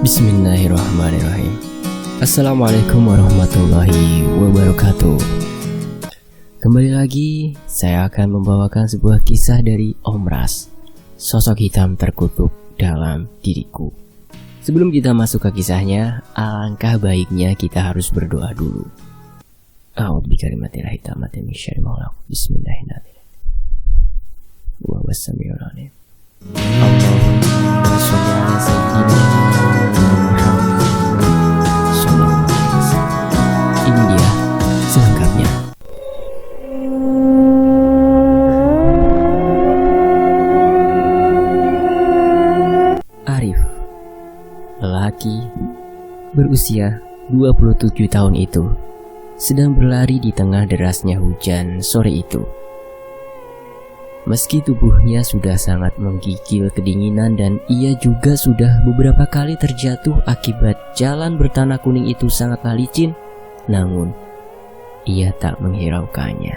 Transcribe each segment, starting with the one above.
Bismillahirrahmanirrahim. Assalamualaikum warahmatullahi wabarakatuh. Kembali lagi, saya akan membawakan sebuah kisah dari Om Ras, sosok hitam terkutuk dalam diriku. Sebelum kita masuk ke kisahnya, alangkah baiknya kita harus berdoa dulu. A'udzubikalimatillahit tammati min syarri ma khalaq. Bismillahirrahmanirrahim. Wa wassami'ul alim. Allahumma sholli ala sayyidina Muhammad sallallahu alaihi wasallam. Ini dia selengkapnya. Arif, lelaki berusia 27 tahun itu, sedang berlari di tengah derasnya hujan sore itu. Meski tubuhnya sudah sangat menggigil kedinginan dan ia juga sudah beberapa kali terjatuh akibat jalan bertanah kuning itu sangatlah licin, namun ia tak menghiraukannya.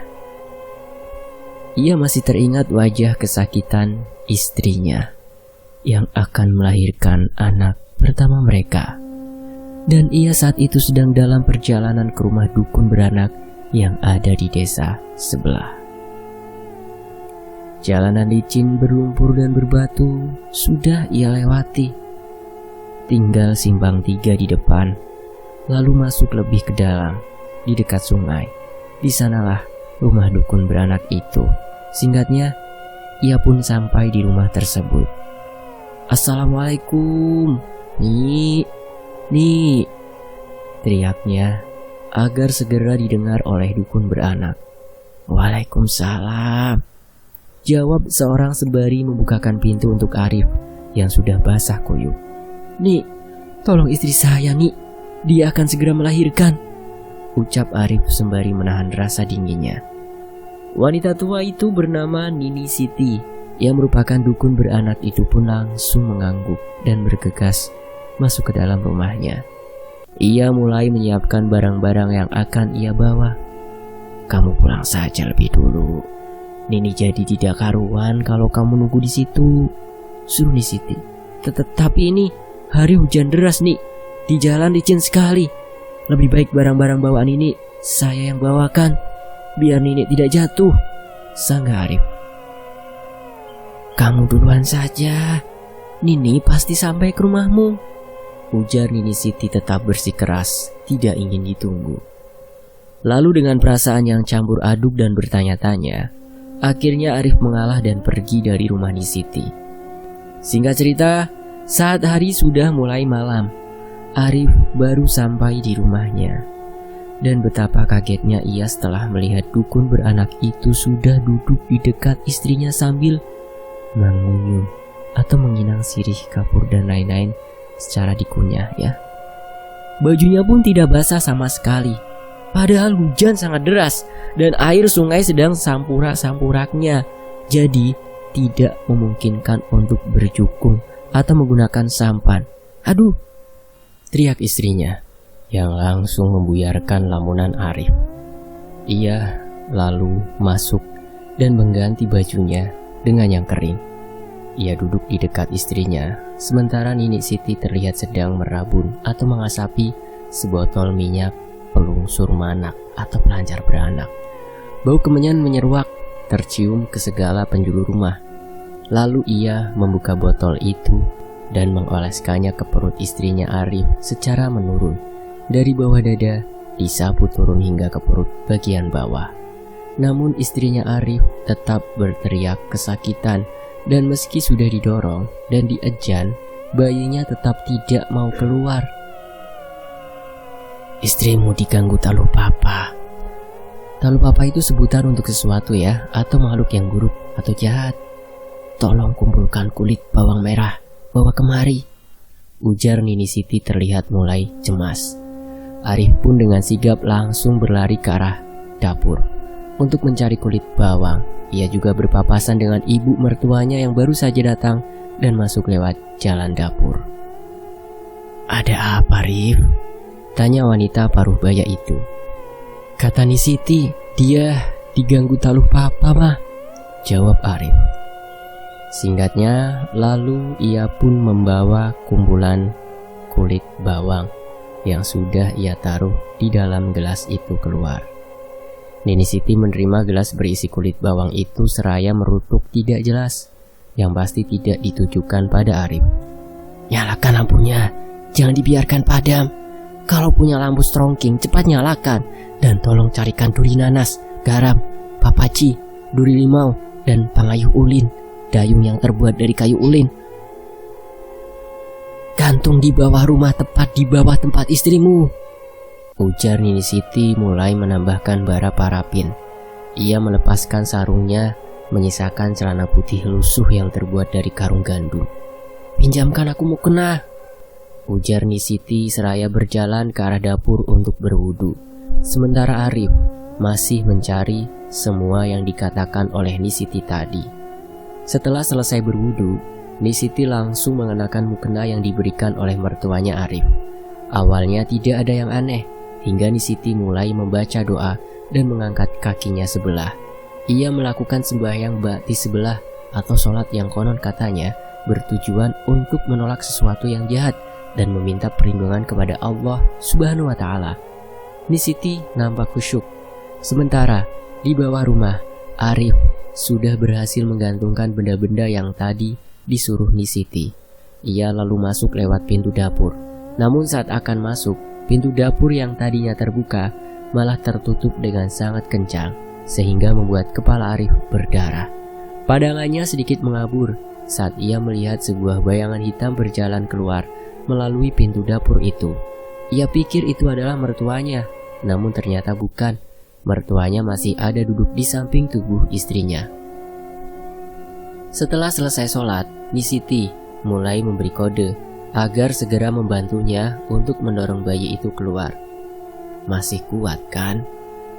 Ia masih teringat wajah kesakitan istrinya yang akan melahirkan anak pertama mereka. Dan ia saat itu sedang dalam perjalanan ke rumah dukun beranak yang ada di desa sebelah. Jalanan licin berlumpur dan berbatu sudah ia lewati. Tinggal simpang 3 di depan, lalu masuk lebih ke dalam, di dekat sungai. Di sanalah rumah dukun beranak itu. Singkatnya, ia pun sampai di rumah tersebut. Assalamualaikum, Nih, teriaknya agar segera didengar oleh dukun beranak. Waalaikumsalam, jawab seorang sembari membukakan pintu untuk Arif yang sudah basah kuyup. Nih, tolong istri saya, Nih, dia akan segera melahirkan, ucap Arif sembari menahan rasa dinginnya. Wanita tua itu bernama Nini Siti yang merupakan dukun beranak itu pun langsung mengangguk dan bergegas masuk ke dalam rumahnya. Ia mulai menyiapkan barang-barang yang akan ia bawa. Kamu pulang saja lebih dulu. Nini jadi tidak karuan kalau kamu nunggu di situ, suruh Nini Siti. Tetapi ini hari hujan deras, Nih. Di jalan licin sekali. Lebih baik barang-barang bawaan ini saya yang bawakan, biar Nini tidak jatuh, sangga Arif. Kamu duluan saja, Nini pasti sampai ke rumahmu, ujar Nini Siti tetap bersikeras, tidak ingin ditunggu. Lalu dengan perasaan yang campur aduk dan bertanya-tanya, akhirnya Arif mengalah dan pergi dari rumah Nini Siti. Singkat cerita, saat hari sudah mulai malam, Arif baru sampai di rumahnya. Dan betapa kagetnya ia setelah melihat dukun beranak itu sudah duduk di dekat istrinya sambil mengunyum atau menginang sirih kapur dan lain-lain secara dikunyah ya. Bajunya pun tidak basah sama sekali, padahal hujan sangat deras dan air sungai sedang sampurak-sampuraknya. Jadi tidak memungkinkan untuk berjukung atau menggunakan sampan. Aduh, teriak istrinya yang langsung membuyarkan lamunan Arif. Ia lalu masuk dan mengganti bajunya dengan yang kering. Ia duduk di dekat istrinya, sementara Nini Siti terlihat sedang merabun atau mengasapi sebotol minyak pelungsur manak atau pelancar beranak. Bau kemenyan menyeruak tercium ke segala penjuru rumah. Lalu ia membuka botol itu dan mengoleskannya ke perut istrinya Arif secara menurun. Dari bawah dada disapu turun hingga ke perut bagian bawah. Namun istrinya Arif tetap berteriak kesakitan. Dan meski sudah didorong dan diejan, bayinya tetap tidak mau keluar. Istrimu diganggu taluh papa. Taluh papa itu sebutan untuk sesuatu ya, atau makhluk yang buruk atau jahat. Tolong kumpulkan kulit bawang merah, bawa kemari, ujar Nini Siti terlihat mulai cemas. Arif pun dengan sigap langsung berlari ke arah dapur untuk mencari kulit bawang. Ia juga berpapasan dengan ibu mertuanya yang baru saja datang dan masuk lewat jalan dapur. Ada apa, Rif? Tanya wanita paruh baya itu. Kata Nini Siti, dia diganggu taluh papa, mah, jawab Arif. Singkatnya, lalu ia pun membawa kumpulan kulit bawang yang sudah ia taruh di dalam gelas itu keluar. Nini Siti menerima gelas berisi kulit bawang itu seraya merutuk tidak jelas, yang pasti tidak ditujukan pada Arif. "Nyalakan lampunya, jangan dibiarkan padam. Kalau punya lampu strongking, cepat nyalakan. Dan tolong carikan duri nanas, garam, papaci, duri limau, dan pangayuh ulin, dayung yang terbuat dari kayu ulin. Gantung di bawah rumah tepat di bawah tempat istrimu," ujar Nini Siti mulai menambahkan bara parafin. Ia melepaskan sarungnya, menyisakan celana putih lusuh yang terbuat dari karung gandum. "Pinjamkan aku mukena," ujar Nini Siti seraya berjalan ke arah dapur untuk berwudu. Sementara Arif masih mencari semua yang dikatakan oleh Nini Siti tadi. Setelah selesai berwudu, Nini Siti langsung mengenakan mukena yang diberikan oleh mertuanya Arif. Awalnya tidak ada yang aneh, hingga Nini Siti mulai membaca doa dan mengangkat kakinya sebelah. Ia melakukan sembahyang ba'ti sebelah atau sholat yang konon katanya bertujuan untuk menolak sesuatu yang jahat dan meminta perlindungan kepada Allah Subhanahu wa Ta'ala. Nini Siti nampak khusyuk. Sementara di bawah rumah, Arif sudah berhasil menggantungkan benda-benda yang tadi disuruh Nini Siti. Ia lalu masuk lewat pintu dapur. Namun saat akan masuk, pintu dapur yang tadinya terbuka malah tertutup dengan sangat kencang, sehingga membuat kepala Arif berdarah. Pandangannya sedikit mengabur saat ia melihat sebuah bayangan hitam berjalan keluar melalui pintu dapur itu. Ia pikir itu adalah mertuanya, namun ternyata bukan. Mertuanya masih ada duduk di samping tubuh istrinya. Setelah selesai sholat, Nini Siti mulai memberi kode agar segera membantunya untuk mendorong bayi itu keluar. "Masih kuat kan?"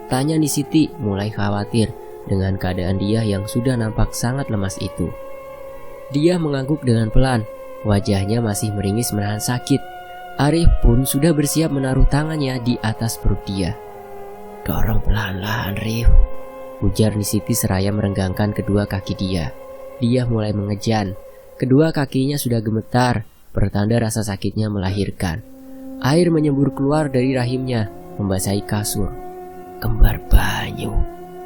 tanya Nini Siti mulai khawatir dengan keadaan dia yang sudah nampak sangat lemas itu. Dia mengangguk dengan pelan, wajahnya masih meringis menahan sakit. Arif pun sudah bersiap menaruh tangannya di atas perut dia. "Dorong pelan-pelan, Arif," ujar Nini Siti seraya merenggangkan kedua kaki dia. Dia mulai mengejan. Kedua kakinya sudah gemetar, pertanda rasa sakitnya melahirkan. Air menyembur keluar dari rahimnya, membasahi kasur. "Kembar banyu,"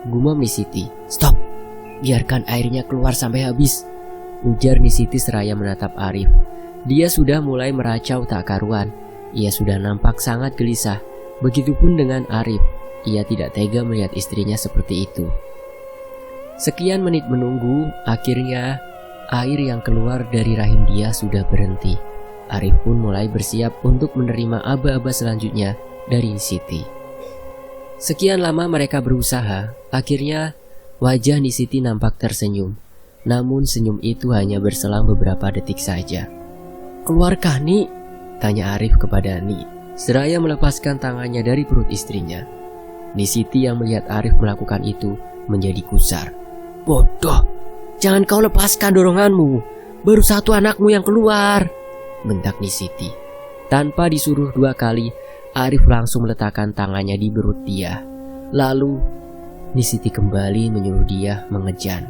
gumam Nini Siti. "Stop, biarkan airnya keluar sampai habis," ujar Nini Siti seraya menatap Arif. Dia sudah mulai meracau tak karuan. Ia sudah nampak sangat gelisah. Begitupun dengan Arif. Ia tidak tega melihat istrinya seperti itu. Sekian menit menunggu, akhirnya air yang keluar dari rahim dia sudah berhenti. Arif pun mulai bersiap untuk menerima aba-aba selanjutnya dari Nini Siti. Sekian lama mereka berusaha, akhirnya wajah Nini Siti nampak tersenyum. Namun senyum itu hanya berselang beberapa detik saja. "Keluarkah, Ni?" tanya Arif kepada Ni, seraya melepaskan tangannya dari perut istrinya. Nini Siti yang melihat Arif melakukan itu menjadi gusar. "Bodoh, jangan kau lepaskan doronganmu. Baru satu anakmu yang keluar," bentak Nini Siti. Tanpa disuruh dua kali, Arif langsung meletakkan tangannya di perut dia. Lalu Nini Siti kembali menyuruh dia mengejan.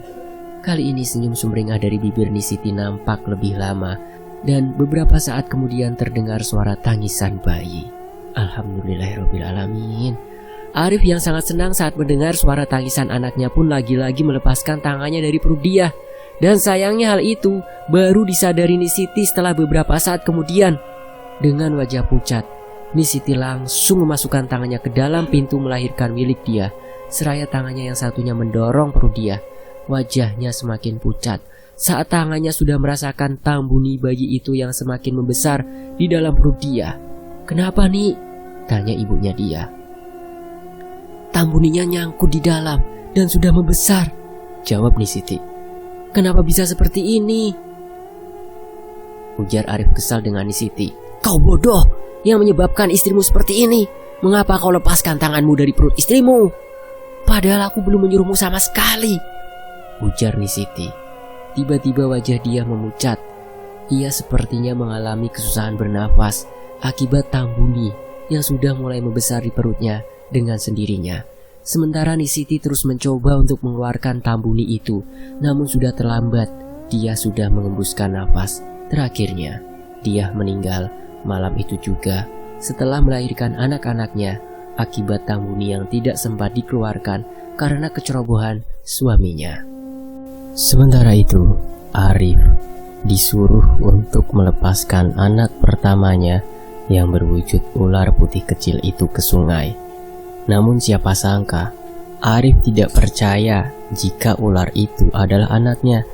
Kali ini senyum sumringah dari bibir Nini Siti nampak lebih lama, dan beberapa saat kemudian terdengar suara tangisan bayi. Alhamdulillahirrahmanirrahim. Arif yang sangat senang saat mendengar suara tangisan anaknya pun lagi-lagi melepaskan tangannya dari perut dia. Dan sayangnya hal itu baru disadari Nini Siti setelah beberapa saat kemudian. Dengan wajah pucat, Nini Siti langsung memasukkan tangannya ke dalam pintu melahirkan milik dia, seraya tangannya yang satunya mendorong perut dia. Wajahnya semakin pucat saat tangannya sudah merasakan tambuni bayi itu yang semakin membesar di dalam perut dia. "Kenapa, Ni?" tanya ibunya dia. "Tambuninya nyangkut di dalam dan sudah membesar," jawab Nini Siti. "Kenapa bisa seperti ini?" ujar Arif kesal dengan Nini Siti. "Kau bodoh yang menyebabkan istrimu seperti ini. Mengapa kau lepaskan tanganmu dari perut istrimu? Padahal aku belum menyuruhmu sama sekali," ujar Nini Siti. Tiba-tiba wajah dia memucat. Ia sepertinya mengalami kesusahan bernafas akibat tambuni yang sudah mulai membesar di perutnya dengan sendirinya. Sementara Nini Siti terus mencoba untuk mengeluarkan tambuni itu, namun sudah terlambat. Dia sudah mengembuskan nafas. Terakhirnya, dia meninggal Malam itu juga, setelah melahirkan anak-anaknya, akibat tambuni yang tidak sempat dikeluarkan karena kecerobohan suaminya. Sementara itu, Arif disuruh untuk melepaskan anak pertamanya yang berwujud ular putih kecil itu ke sungai. Namun siapa sangka, Arif tidak percaya jika ular itu adalah anaknya.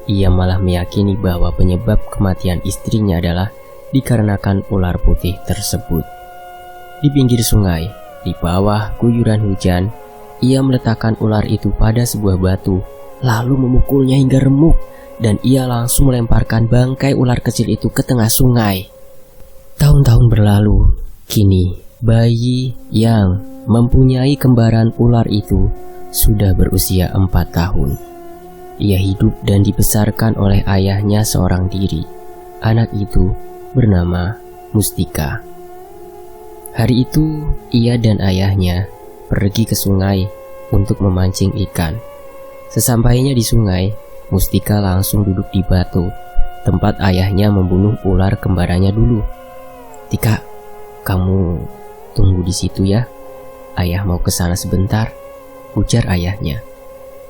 Ia malah meyakini bahwa penyebab kematian istrinya adalah dikarenakan ular putih tersebut. Di pinggir sungai, di bawah guyuran hujan, ia meletakkan ular itu pada sebuah batu, lalu memukulnya hingga remuk, dan ia langsung melemparkan bangkai ular kecil itu ke tengah sungai. Tahun-tahun berlalu, kini bayi yang mempunyai kembaran ular itu sudah berusia 4 tahun. Ia hidup dan dibesarkan oleh ayahnya seorang diri. Anak itu bernama Mustika. Hari itu, ia dan ayahnya pergi ke sungai untuk memancing ikan. Sesampainya di sungai, Mustika langsung duduk di batu, tempat ayahnya membunuh ular kembarannya dulu. "Tika, kamu tunggu di situ ya. Ayah mau ke sana sebentar," ujar ayahnya.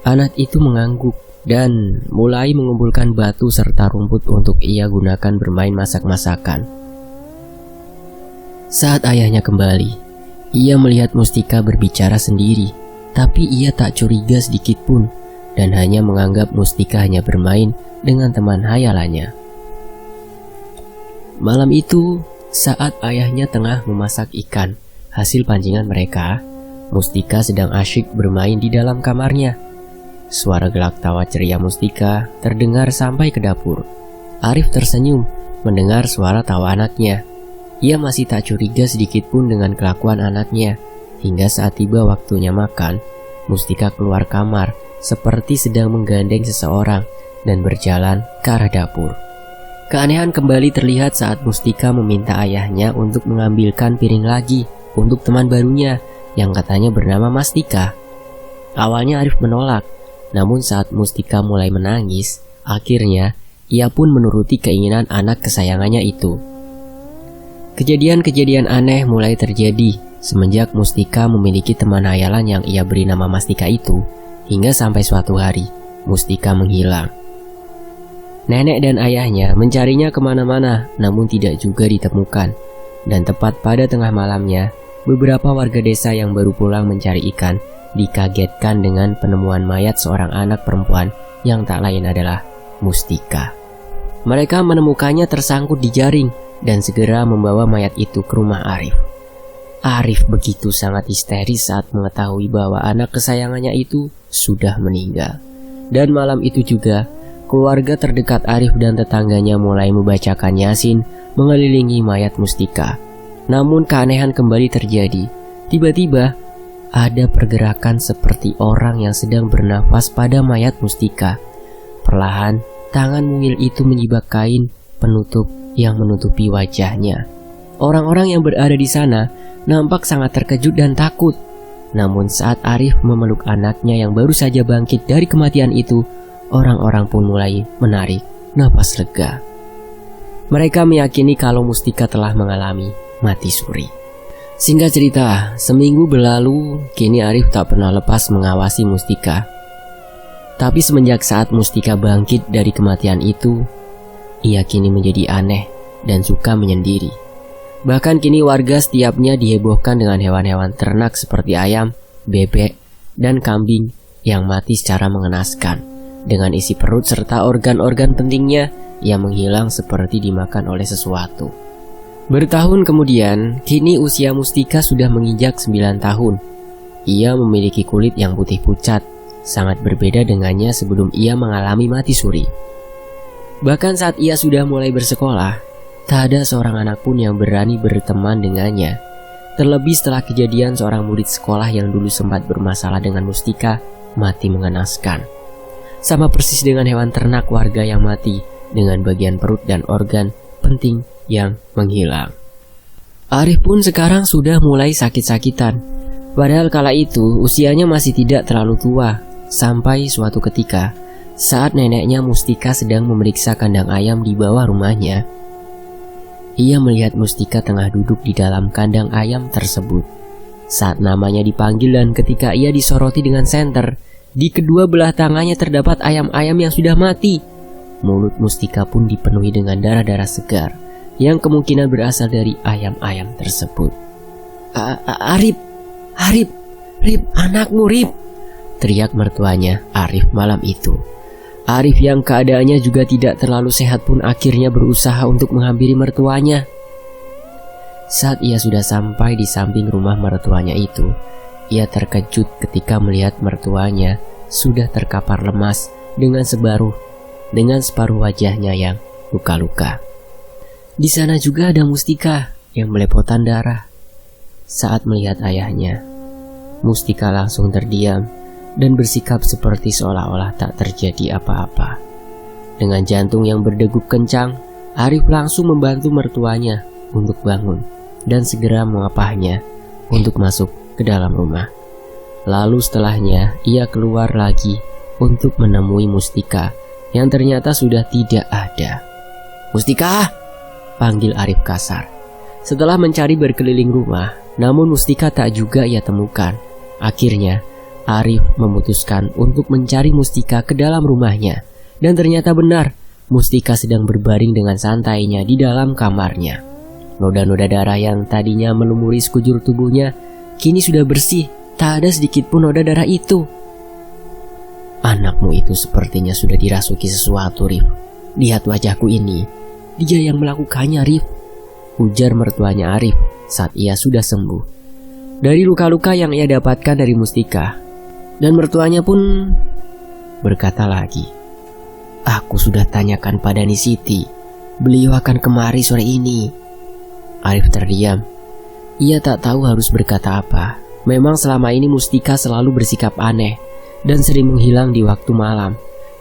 Anak itu mengangguk dan mulai mengumpulkan batu serta rumput untuk ia gunakan bermain masak-masakan. Saat ayahnya kembali, ia melihat Mustika berbicara sendiri, tapi ia tak curiga sedikit pun dan hanya menganggap Mustika hanya bermain dengan teman hayalannya. Malam itu, saat ayahnya tengah memasak ikan hasil pancingan mereka, Mustika sedang asyik bermain di dalam kamarnya. Suara gelak tawa ceria Mustika terdengar sampai ke dapur. Arif tersenyum mendengar suara tawa anaknya. Ia masih tak curiga sedikit pun dengan kelakuan anaknya. Hingga saat tiba waktunya makan, Mustika keluar kamar seperti sedang menggandeng seseorang dan berjalan ke arah dapur. Keanehan kembali terlihat saat Mustika meminta ayahnya untuk mengambilkan piring lagi untuk teman barunya yang katanya bernama Mastika. Awalnya Arif menolak, namun saat Mustika mulai menangis, akhirnya ia pun menuruti keinginan anak kesayangannya itu. Kejadian-kejadian aneh mulai terjadi semenjak Mustika memiliki teman hayalan yang ia beri nama Mastika itu, hingga sampai suatu hari Mustika menghilang. Nenek dan ayahnya mencarinya kemana-mana, namun tidak juga ditemukan. Dan tepat pada tengah malamnya, beberapa warga desa yang baru pulang mencari ikan dikagetkan dengan penemuan mayat seorang anak perempuan yang tak lain adalah Mustika. Mereka menemukannya tersangkut di jaring dan segera membawa mayat itu ke rumah Arif. Arif begitu sangat histeris saat mengetahui bahwa anak kesayangannya itu sudah meninggal. Dan malam itu juga, keluarga terdekat Arif dan tetangganya mulai membacakan Yasin mengelilingi mayat Mustika. Namun keanehan kembali terjadi. Tiba-tiba ada pergerakan seperti orang yang sedang bernafas pada mayat Mustika. Perlahan, tangan mungil itu menyibak kain penutup yang menutupi wajahnya. Orang-orang yang berada di sana nampak sangat terkejut dan takut. Namun saat Arif memeluk anaknya yang baru saja bangkit dari kematian itu, orang-orang pun mulai menarik napas lega. Mereka meyakini kalau Mustika telah mengalami mati suri. Singkat cerita, seminggu berlalu, kini Arif tak pernah lepas mengawasi Mustika. Tapi semenjak saat Mustika bangkit dari kematian itu, ia kini menjadi aneh dan suka menyendiri. Bahkan kini warga setiapnya dihebohkan dengan hewan-hewan ternak seperti ayam, bebek, dan kambing yang mati secara mengenaskan, dengan isi perut serta organ-organ pentingnya yang menghilang seperti dimakan oleh sesuatu. Bertahun kemudian, kini usia Mustika sudah menginjak 9 tahun. Ia memiliki kulit yang putih pucat, sangat berbeda dengannya sebelum ia mengalami mati suri. Bahkan saat ia sudah mulai bersekolah, tak ada seorang anak pun yang berani berteman dengannya. Terlebih setelah kejadian seorang murid sekolah yang dulu sempat bermasalah dengan Mustika mati mengenaskan. Sama persis dengan hewan ternak warga yang mati, dengan bagian perut dan organ penting yang menghilang. Arif pun sekarang sudah mulai sakit-sakitan. Padahal kala itu usianya masih tidak terlalu tua. Sampai suatu ketika, saat neneknya Mustika sedang memeriksa kandang ayam di bawah rumahnya, ia melihat Mustika tengah duduk di dalam kandang ayam tersebut. Saat namanya dipanggil dan ketika ia disoroti dengan senter, di kedua belah tangannya terdapat ayam-ayam yang sudah mati. Mulut Mustika pun dipenuhi dengan darah-darah segar yang kemungkinan berasal dari ayam-ayam tersebut. Arif, Rip, anakmu Rip, teriak mertuanya Arif malam itu. Arif yang keadaannya juga tidak terlalu sehat pun akhirnya berusaha untuk menghampiri mertuanya. Saat ia sudah sampai di samping rumah mertuanya itu, ia terkejut ketika melihat mertuanya sudah terkapar lemas dengan separuh wajahnya yang luka-luka. Di sana juga ada Mustika yang belepotan darah. Saat melihat ayahnya, Mustika langsung terdiam dan bersikap seperti seolah-olah tak terjadi apa-apa. Dengan jantung yang berdegup kencang, Arif langsung membantu mertuanya untuk bangun dan segera mengapahnya untuk masuk ke dalam rumah. Lalu setelahnya ia keluar lagi untuk menemui Mustika yang ternyata sudah tidak ada. "Mustika!" panggil Arif kasar. Setelah mencari berkeliling rumah, namun Mustika tak juga ia temukan. Akhirnya Arif memutuskan untuk mencari Mustika ke dalam rumahnya. Dan ternyata benar, Mustika sedang berbaring dengan santainya di dalam kamarnya. Noda-noda darah yang tadinya melumuri sekujur tubuhnya kini sudah bersih, tak ada sedikit pun noda darah itu. "Anakmu itu sepertinya sudah dirasuki sesuatu, Rif. Lihat wajahku ini, dia yang melakukannya, Rif," ujar mertuanya Arif saat ia sudah sembuh dari luka-luka yang ia dapatkan dari Mustika. Dan mertuanya pun berkata lagi, "Aku sudah tanyakan pada Nisiti, beliau akan kemari sore ini." Arif terdiam. Ia tak tahu harus berkata apa. Memang selama ini Mustika selalu bersikap aneh dan sering menghilang di waktu malam.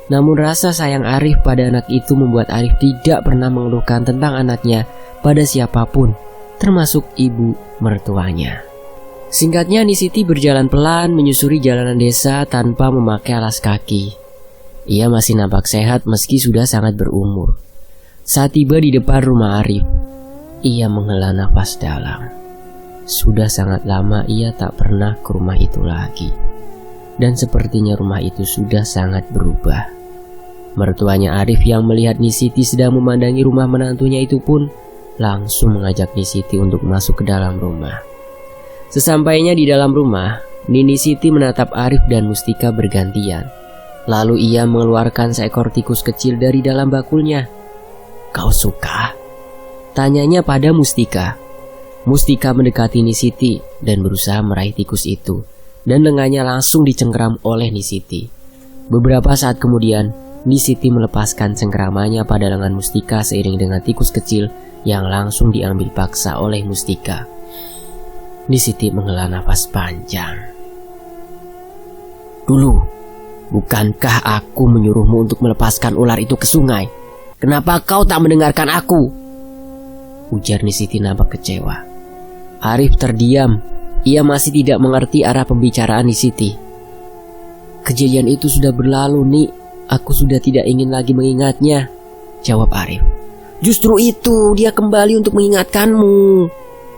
Namun rasa sayang Arif pada anak itu membuat Arif tidak pernah mengeluhkan tentang anaknya pada siapapun, termasuk ibu mertuanya. Singkatnya, Nisiti berjalan pelan menyusuri jalanan desa tanpa memakai alas kaki. Ia masih nampak sehat meski sudah sangat berumur. Saat tiba di depan rumah Arif, ia menghela nafas dalam. Sudah sangat lama ia tak pernah ke rumah itu lagi. Dan sepertinya rumah itu sudah sangat berubah. Mertuanya Arif yang melihat Nisiti sedang memandangi rumah menantunya itu pun langsung mengajak Nisiti untuk masuk ke dalam rumah. Sesampainya di dalam rumah, Nini Siti menatap Arif dan Mustika bergantian. Lalu ia mengeluarkan seekor tikus kecil dari dalam bakulnya. "Kau suka?" tanyanya pada Mustika. Mustika mendekati Nisiti dan berusaha meraih tikus itu, dan lengannya langsung dicengkeram oleh Nisiti. Beberapa saat kemudian, Nisiti melepaskan cengkeramannya pada lengan Mustika seiring dengan tikus kecil yang langsung diambil paksa oleh Mustika. Nisiti menghela nafas panjang. "Dulu, bukankah aku menyuruhmu untuk melepaskan ular itu ke sungai? Kenapa kau tak mendengarkan aku?" ujar Nisiti nampak kecewa. Arif terdiam. Ia masih tidak mengerti arah pembicaraan Nisiti. "Kejadian itu sudah berlalu, Ni. Aku sudah tidak ingin lagi mengingatnya," jawab Arif. "Justru itu, dia kembali untuk mengingatkanmu.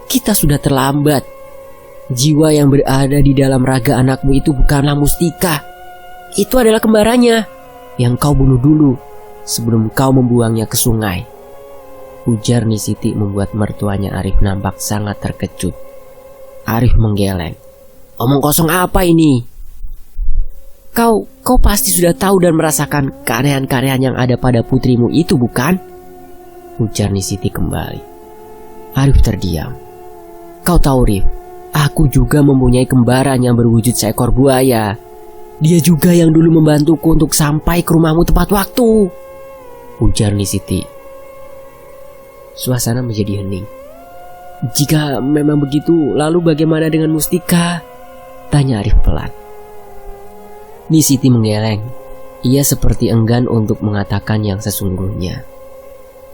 Kita sudah terlambat. Jiwa yang berada di dalam raga anakmu itu bukanlah Mustika. Itu adalah kembarannya yang kau bunuh dulu sebelum kau membuangnya ke sungai," ujar Nisiti membuat mertuanya Arif nampak sangat terkejut. Arif menggeleng. "Omong kosong apa ini? Kau pasti sudah tahu dan merasakan keanehan-keanehan yang ada pada putrimu itu, bukan?" ujar Nisiti kembali. Arif terdiam. "Kau tahu, Rif, aku juga mempunyai kembaran yang berwujud seekor buaya. Dia juga yang dulu membantuku untuk sampai ke rumahmu tepat waktu," ujar Nisiti. Suasana menjadi hening. "Jika memang begitu, lalu bagaimana dengan Mustika?" tanya Arif pelan. Nisiti menggeleng. Ia seperti enggan untuk mengatakan yang sesungguhnya.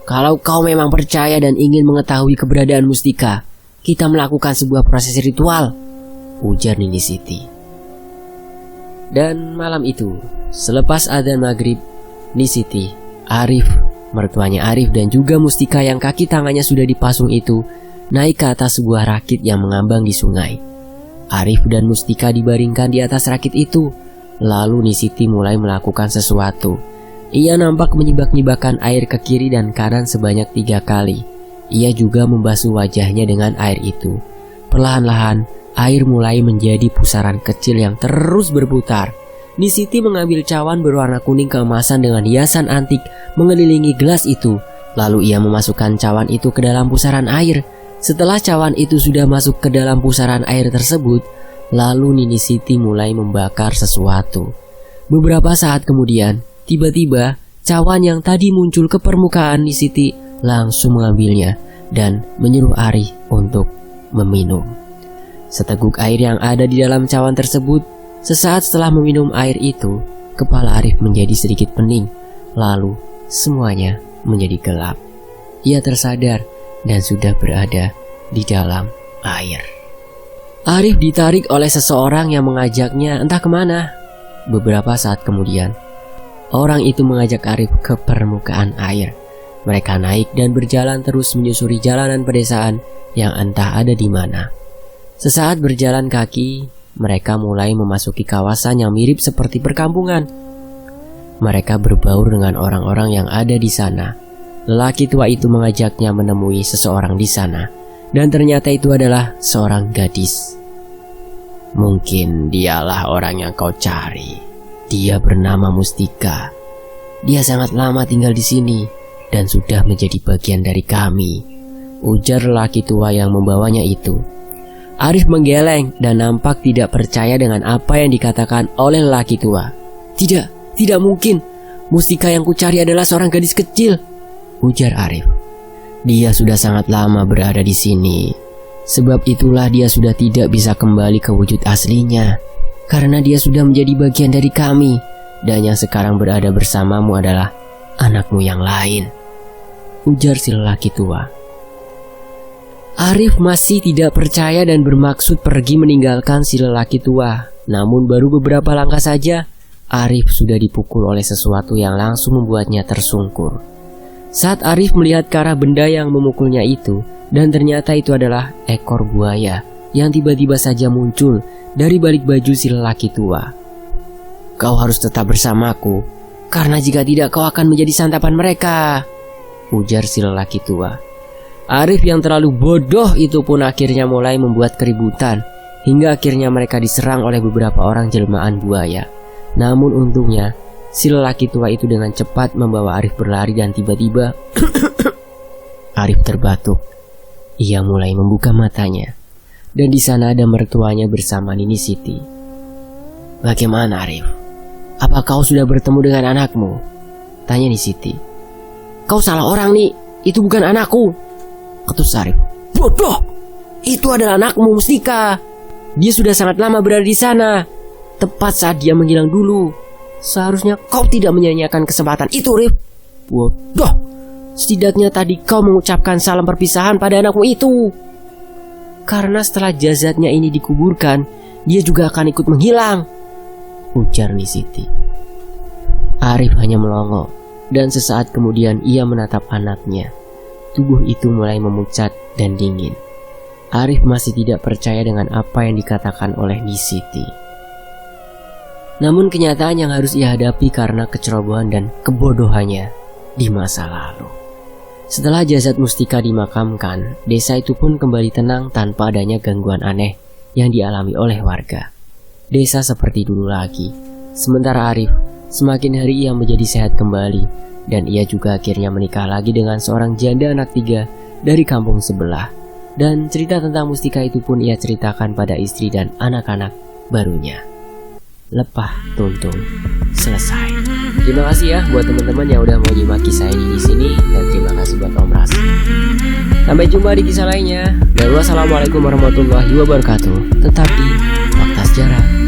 "Kalau kau memang percaya dan ingin mengetahui keberadaan Mustika, kita melakukan sebuah proses ritual," ujar Nini Siti. Dan malam itu, selepas adzan maghrib, Nisiti, Arif, mertuanya Arif dan juga Mustika yang kaki tangannya sudah dipasung itu naik ke atas sebuah rakit yang mengambang di sungai. Arif dan Mustika dibaringkan di atas rakit itu. Lalu Nisiti mulai melakukan sesuatu. Ia nampak menyibak-nyibakkan air ke kiri dan kanan sebanyak 3 kali. Ia juga membasuh wajahnya dengan air itu. Perlahan-lahan, air mulai menjadi pusaran kecil yang terus berputar. Nisiti mengambil cawan berwarna kuning keemasan dengan hiasan antik mengelilingi gelas itu. Lalu ia memasukkan cawan itu ke dalam pusaran air. Setelah cawan itu sudah masuk ke dalam pusaran air tersebut, lalu Nini Siti mulai membakar sesuatu. Beberapa saat kemudian, tiba-tiba cawan yang tadi muncul ke permukaan Nisiti langsung mengambilnya dan menyuruh Arif untuk meminum. Seteguk air yang ada di dalam cawan tersebut, sesaat setelah meminum air itu, kepala Arif menjadi sedikit pening. Lalu semuanya menjadi gelap. Ia tersadar dan sudah berada di dalam air. Arif ditarik oleh seseorang yang mengajaknya entah kemana. Beberapa saat kemudian, orang itu mengajak Arif ke permukaan air. Mereka naik dan berjalan terus menyusuri jalanan pedesaan yang entah ada di mana. Sesaat berjalan kaki, mereka mulai memasuki kawasan yang mirip seperti perkampungan. Mereka berbaur dengan orang-orang yang ada di sana. Lelaki tua itu mengajaknya menemui seseorang di sana, dan ternyata itu adalah seorang gadis. Mungkin dialah orang yang kau cari. Dia bernama Mustika. Dia sangat lama tinggal di sini dan sudah menjadi bagian dari kami, ujar lelaki tua yang membawanya itu. Arif menggeleng dan nampak tidak percaya dengan apa yang dikatakan oleh lelaki tua. Tidak mungkin. Mustika yang kucari adalah seorang gadis kecil, ujar Arif. Dia sudah sangat lama berada di sini. Sebab itulah dia sudah tidak bisa kembali ke wujud aslinya. Karena dia sudah menjadi bagian dari kami. Dan yang sekarang berada bersamamu adalah anakmu yang lain, ujar si lelaki tua. Arif masih tidak percaya dan bermaksud pergi meninggalkan si lelaki tua. Namun baru beberapa langkah saja, Arif sudah dipukul oleh sesuatu yang langsung membuatnya tersungkur. Saat Arif melihat ke arah benda yang memukulnya itu, dan ternyata itu adalah ekor buaya yang tiba-tiba saja muncul dari balik baju si lelaki tua. Kau harus tetap bersamaku, karena jika tidak kau akan menjadi santapan mereka, ujar si lelaki tua. Arif yang terlalu bodoh itu pun akhirnya mulai membuat keributan, hingga akhirnya mereka diserang oleh beberapa orang jelmaan buaya. Namun untungnya, si lelaki tua itu dengan cepat membawa Arif berlari dan tiba-tiba Arif terbatuk. Ia mulai membuka matanya, dan di sana ada mertuanya bersama Nini Siti. Bagaimana Arif? Apa kau sudah bertemu dengan anakmu? Tanya Nini Siti. Kau salah orang nih, itu bukan anakku, ketus Arif. Bodoh, itu adalah anakmu Mustika. Dia sudah sangat lama berada di sana, tepat saat dia menghilang dulu. Seharusnya kau tidak menyanyiakan kesempatan itu, Rif. Bodoh, setidaknya tadi kau mengucapkan salam perpisahan pada anakmu itu. Karena setelah jasadnya ini dikuburkan, dia juga akan ikut menghilang, ujar Nisiti. Arif hanya melongo, dan sesaat kemudian ia menatap anaknya. Tubuh itu mulai memucat dan dingin. Arif masih tidak percaya dengan apa yang dikatakan oleh Nisiti. Namun kenyataan yang harus ia hadapi karena kecerobohan dan kebodohannya di masa lalu. Setelah jasad Mustika dimakamkan, desa itu pun kembali tenang tanpa adanya gangguan aneh yang dialami oleh warga. Desa seperti dulu lagi. Sementara Arif, semakin hari ia menjadi sehat kembali, dan ia juga akhirnya menikah lagi dengan seorang janda anak 3 dari kampung sebelah. Dan cerita tentang Mustika itu pun ia ceritakan pada istri dan anak-anak barunya. Lepah tuntung selesai. Terima kasih ya buat teman-teman yang udah mau nyimak kisah ini di sini, dan terima kasih buat Om Ras. Sampai jumpa di kisah lainnya. Dan wassalamualaikum warahmatullahi wabarakatuh. Tetap di Fakta Sejarah.